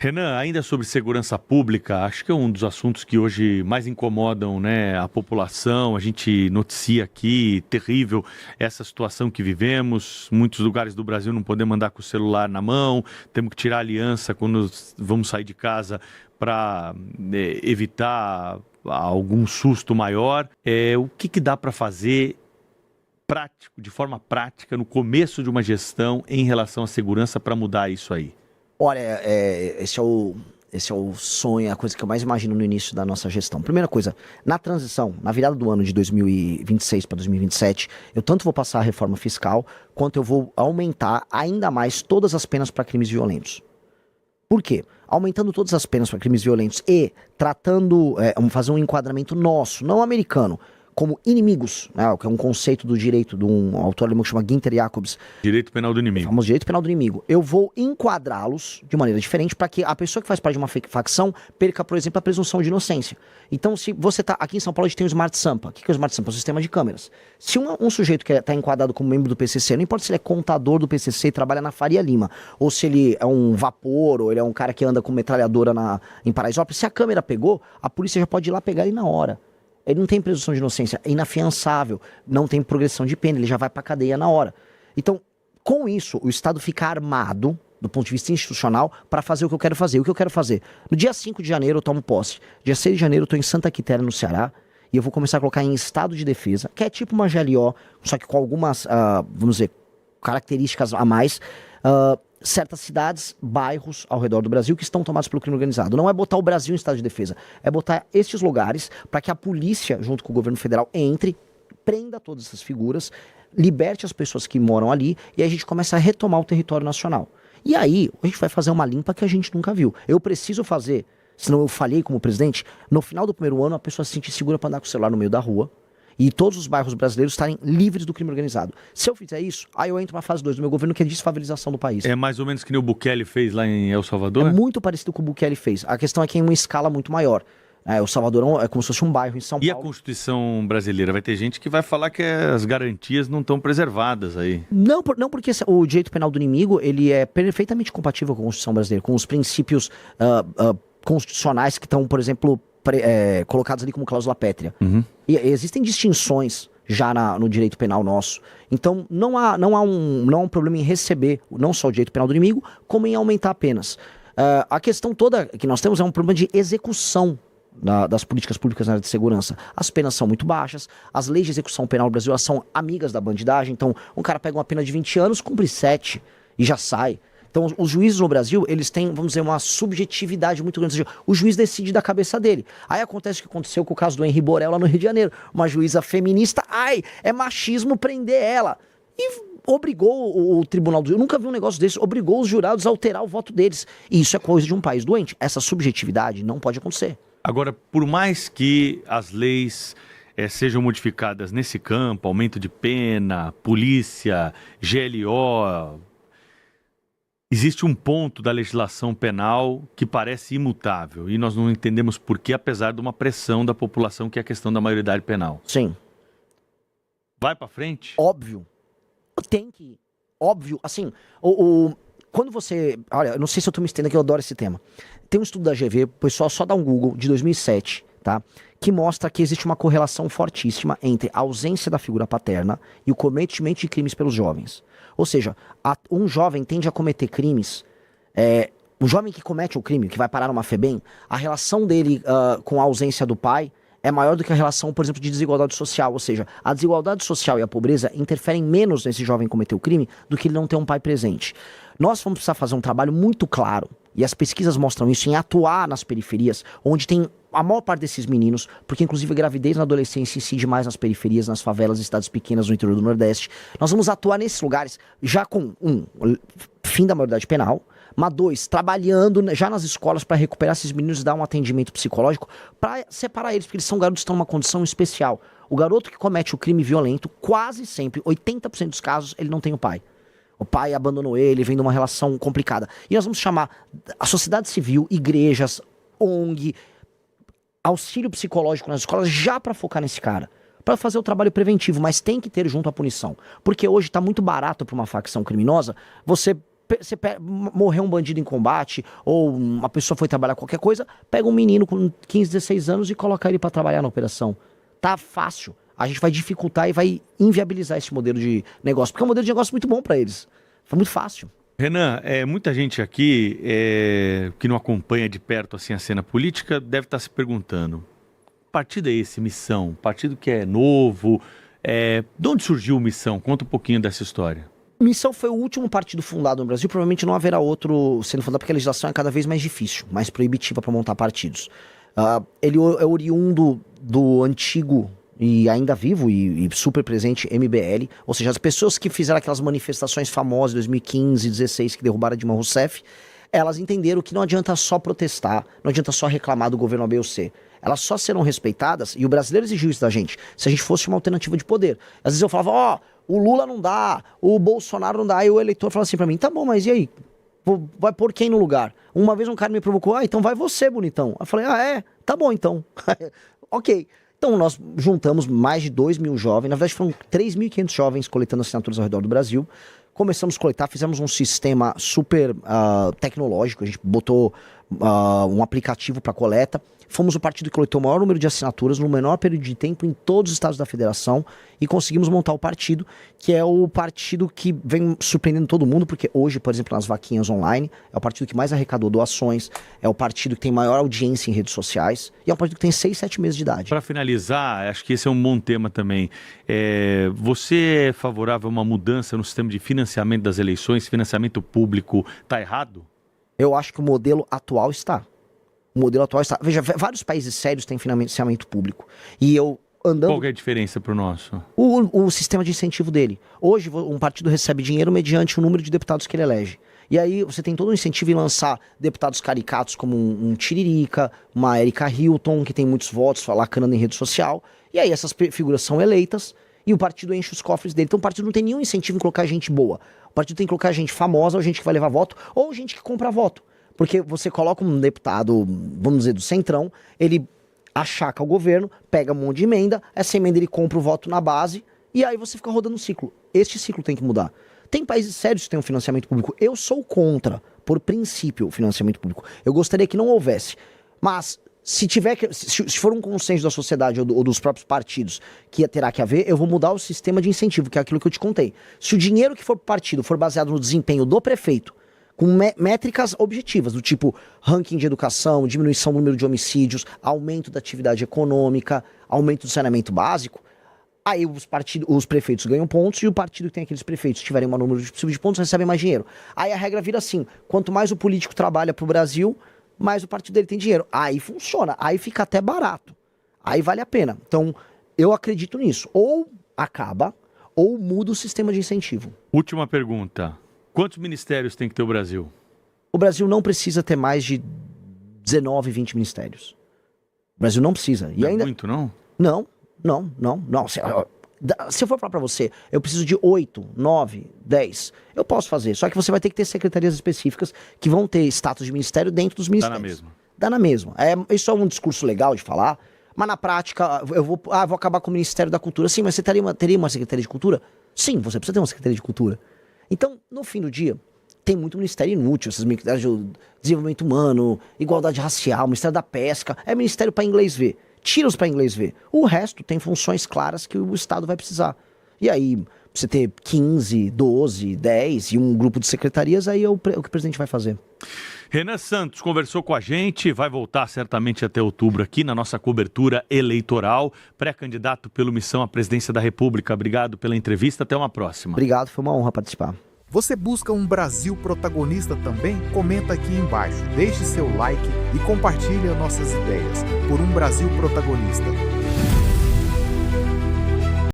Renan, ainda sobre segurança pública, acho que é um dos assuntos que hoje mais incomodam, né, a população. A gente noticia aqui, terrível, essa situação que vivemos. Muitos lugares do Brasil não podemos andar com o celular na mão, temos que tirar a aliança quando vamos sair de casa para evitar algum susto maior. O que dá para fazer prático, de forma prática, no começo de uma gestão em relação à segurança para mudar isso aí? Olha, esse é o sonho, a coisa que eu mais imagino no início da nossa gestão. Primeira coisa, na transição, na virada do ano de 2026 para 2027, eu tanto vou passar a reforma fiscal, quanto eu vou aumentar ainda mais todas as penas para crimes violentos. Por quê? Aumentando todas as penas para crimes violentos e tratando, fazer um enquadramento nosso, não americano, como inimigos, né, que é um conceito do direito de um autor alemão que chama Günther Jacobs. Direito penal do inimigo. O famoso direito penal do inimigo. Eu vou enquadrá-los de maneira diferente para que a pessoa que faz parte de uma facção perca, por exemplo, a presunção de inocência. Então, se você tá aqui em São Paulo, a gente tem o Smart Sampa. O que é o Smart Sampa? É um sistema de câmeras. Se um sujeito que está enquadrado como membro do PCC, não importa se ele é contador do PCC e trabalha na Faria Lima, ou se ele é um vapor, ou ele é um cara que anda com metralhadora em Paraisópolis, se a câmera pegou, a polícia já pode ir lá pegar ele na hora. Ele não tem presunção de inocência, é inafiançável, não tem progressão de pena, ele já vai pra cadeia na hora. Então, com isso, o Estado fica armado, do ponto de vista institucional, para fazer o que eu quero fazer. O que eu quero fazer? No dia 5 de janeiro eu tomo posse. Dia 6 de janeiro eu tô em Santa Quitéria, no Ceará, e eu vou começar a colocar em estado de defesa, que é tipo uma GLO, só que com algumas, vamos dizer, características a mais, certas cidades, bairros ao redor do Brasil que estão tomados pelo crime organizado. Não é botar o Brasil em estado de defesa, é botar estes lugares para que a polícia, junto com o governo federal, entre, prenda todas essas figuras, liberte as pessoas que moram ali e aí a gente começa a retomar o território nacional. E aí a gente vai fazer uma limpa que a gente nunca viu. Eu preciso fazer, senão eu falhei como presidente, no final do primeiro ano a pessoa se sentir segura para andar com o celular no meio da rua, e todos os bairros brasileiros estarem livres do crime organizado. Se eu fizer isso, aí eu entro na fase 2 do meu governo, que é desfavelização do país. É mais ou menos que nem o Bukele fez lá em El Salvador? É muito parecido com o que o Bukele fez. A questão é que em uma escala muito maior. O Salvador é como se fosse um bairro em São Paulo. E a Constituição brasileira? Vai ter gente que vai falar que as garantias não estão preservadas aí. Não, porque o direito penal do inimigo, ele é perfeitamente compatível com a Constituição brasileira, com os princípios constitucionais que estão, por exemplo, colocados ali como cláusula pétrea. Uhum. E existem distinções já no direito penal nosso. Então não há um problema em receber não só o direito penal do inimigo, como em aumentar penas. A questão toda que nós temos é um problema de execução das políticas públicas na área de segurança. As penas são muito baixas, as leis de execução penal no Brasil elas são amigas da bandidagem, então um cara pega uma pena de 20 anos, cumpre 7 e já sai. Então, os juízes no Brasil, eles têm, vamos dizer, uma subjetividade muito grande. Ou seja, o juiz decide da cabeça dele. Aí acontece o que aconteceu com o caso do Henri Borel lá no Rio de Janeiro. Uma juíza feminista, é machismo prender ela. E obrigou o tribunal do... Eu nunca vi um negócio desse. Obrigou os jurados a alterar o voto deles. E isso é coisa de um país doente. Essa subjetividade não pode acontecer. Agora, por mais que as leis sejam modificadas nesse campo, aumento de pena, polícia, GLO... Existe um ponto da legislação penal que parece imutável e nós não entendemos por que, apesar de uma pressão da população, que é a questão da maioridade penal. Sim. Vai pra frente? Óbvio. Tem que ir. Óbvio. Assim, quando você... Olha, eu não sei se eu tô me estendendo aqui, eu adoro esse tema. Tem um estudo da GV, o pessoal só dá um Google, de 2007, tá? Que mostra que existe uma correlação fortíssima entre a ausência da figura paterna e o cometimento de crimes pelos jovens. Ou seja, um jovem tende a cometer crimes, o jovem que comete o crime, que vai parar numa FEBEM, a relação dele com a ausência do pai é maior do que a relação, por exemplo, de desigualdade social. Ou seja, a desigualdade social e a pobreza interferem menos nesse jovem cometer o crime do que ele não ter um pai presente. Nós vamos precisar fazer um trabalho muito claro, e as pesquisas mostram isso, em atuar nas periferias, onde tem a maior parte desses meninos, porque inclusive a gravidez na adolescência incide mais nas periferias, nas favelas, cidades pequenas no interior do Nordeste. Nós vamos atuar nesses lugares já com, fim da maioridade penal, mas 2, trabalhando já nas escolas para recuperar esses meninos e dar um atendimento psicológico para separar eles, porque eles são garotos que estão numa condição especial. O garoto que comete o crime violento, quase sempre, 80% dos casos, ele não tem o pai. O pai abandonou ele, vem de uma relação complicada. E nós vamos chamar a sociedade civil, igrejas, ONG, auxílio psicológico nas escolas, já para focar nesse cara. Para fazer o trabalho preventivo, mas tem que ter junto a punição. Porque hoje está muito barato para uma facção criminosa você morreu um bandido em combate, ou uma pessoa foi trabalhar qualquer coisa, pega um menino com 15, 16 anos e coloca ele para trabalhar na operação. Tá fácil. A gente vai dificultar e vai inviabilizar esse modelo de negócio, porque é um modelo de negócio muito bom para eles. Foi muito fácil. Renan, muita gente aqui que não acompanha de perto assim, a cena política deve estar se perguntando, partido é esse, Missão? Partido que é novo? De onde surgiu Missão? Conta um pouquinho dessa história. Missão foi o último partido fundado no Brasil, provavelmente não haverá outro sendo fundado, porque a legislação é cada vez mais difícil, mais proibitiva para montar partidos. Ele é oriundo do antigo e ainda vivo e super presente MBL, ou seja, as pessoas que fizeram aquelas manifestações famosas em 2015 e 2016 que derrubaram Dilma Rousseff, elas entenderam que não adianta só protestar, não adianta só reclamar do governo A, B ou C. Elas só serão respeitadas, e o brasileiro exigiu isso da gente, se a gente fosse uma alternativa de poder. Às vezes eu falava, o Lula não dá, o Bolsonaro não dá, e o eleitor fala assim pra mim, tá bom, mas e aí? Vai pôr quem no lugar? Uma vez um cara me provocou, então vai você, bonitão. Eu falei, tá bom então. Ok. Então nós juntamos mais de 2.000 jovens, na verdade foram 3.500 jovens coletando assinaturas ao redor do Brasil. Começamos a coletar, fizemos um sistema super tecnológico, a gente botou um aplicativo para coleta. Fomos o partido que coletou o maior número de assinaturas no menor período de tempo em todos os estados da federação e conseguimos montar o partido, que é o partido que vem surpreendendo todo mundo, porque hoje, por exemplo, nas vaquinhas online, é o partido que mais arrecadou doações, é o partido que tem maior audiência em redes sociais e é um partido que tem 6, 7 meses de idade. Para finalizar, acho que esse é um bom tema também. Você é favorável a uma mudança no sistema de financiamento das eleições? Financiamento público está errado? Eu acho que o modelo atual está. O modelo atual está... Veja, vários países sérios têm financiamento público. E eu andando... Qual que é a diferença para o nosso? O sistema de incentivo dele. Hoje, um partido recebe dinheiro mediante o número de deputados que ele elege. E aí você tem todo um incentivo em lançar deputados caricatos como um Tiririca, uma Erika Hilton, que tem muitos votos, lacrando em rede social. E aí essas figuras são eleitas e o partido enche os cofres dele. Então o partido não tem nenhum incentivo em colocar gente boa. O partido tem que colocar gente famosa, ou gente que vai levar voto, ou gente que compra voto. Porque você coloca um deputado, vamos dizer, do Centrão, ele achaca o governo, pega um monte de emenda, essa emenda ele compra o voto na base, e aí você fica rodando um ciclo. Este ciclo tem que mudar. Tem países sérios que têm um financiamento público. Eu sou contra, por princípio, o financiamento público. Eu gostaria que não houvesse. Mas, se for um consenso da sociedade ou dos próprios partidos que terá que haver, eu vou mudar o sistema de incentivo, que é aquilo que eu te contei. Se o dinheiro que for pro partido for baseado no desempenho do prefeito, com métricas objetivas, do tipo ranking de educação, diminuição do número de homicídios, aumento da atividade econômica, aumento do saneamento básico, aí os prefeitos ganham pontos e o partido que tem aqueles prefeitos que tiverem um número possível de pontos recebe mais dinheiro. Aí a regra vira assim, quanto mais o político trabalha pro Brasil, mais o partido dele tem dinheiro. Aí funciona, aí fica até barato, aí vale a pena. Então eu acredito nisso, ou acaba, ou muda o sistema de incentivo. Última pergunta. Quantos ministérios tem que ter o Brasil? O Brasil não precisa ter mais de 19, 20 ministérios. O Brasil não precisa. E ainda... muito, não? Não. Se eu for falar pra você, eu preciso de 8, 9, 10. Eu posso fazer. Só que você vai ter que ter secretarias específicas que vão ter status de ministério dentro dos ministérios. Dá na mesma. Dá na mesma. Isso é um discurso legal de falar, mas na prática, eu vou acabar com o Ministério da Cultura. Sim, mas você teria uma Secretaria de Cultura? Sim, você precisa ter uma Secretaria de Cultura. Então, no fim do dia, tem muito ministério inútil, esses ministérios de desenvolvimento humano, igualdade racial, Ministério da Pesca, é ministério para inglês ver. Tira-os para inglês ver. O resto tem funções claras que o Estado vai precisar. E aí, você ter 15, 12, 10 e um grupo de secretarias, aí é o que o presidente vai fazer. Renan Santos conversou com a gente, vai voltar certamente até outubro aqui na nossa cobertura eleitoral, pré-candidato pelo Missão à Presidência da República. Obrigado pela entrevista, até uma próxima. Obrigado, foi uma honra participar. Você busca um Brasil protagonista também? Comenta aqui embaixo, deixe seu like e compartilhe nossas ideias por um Brasil protagonista.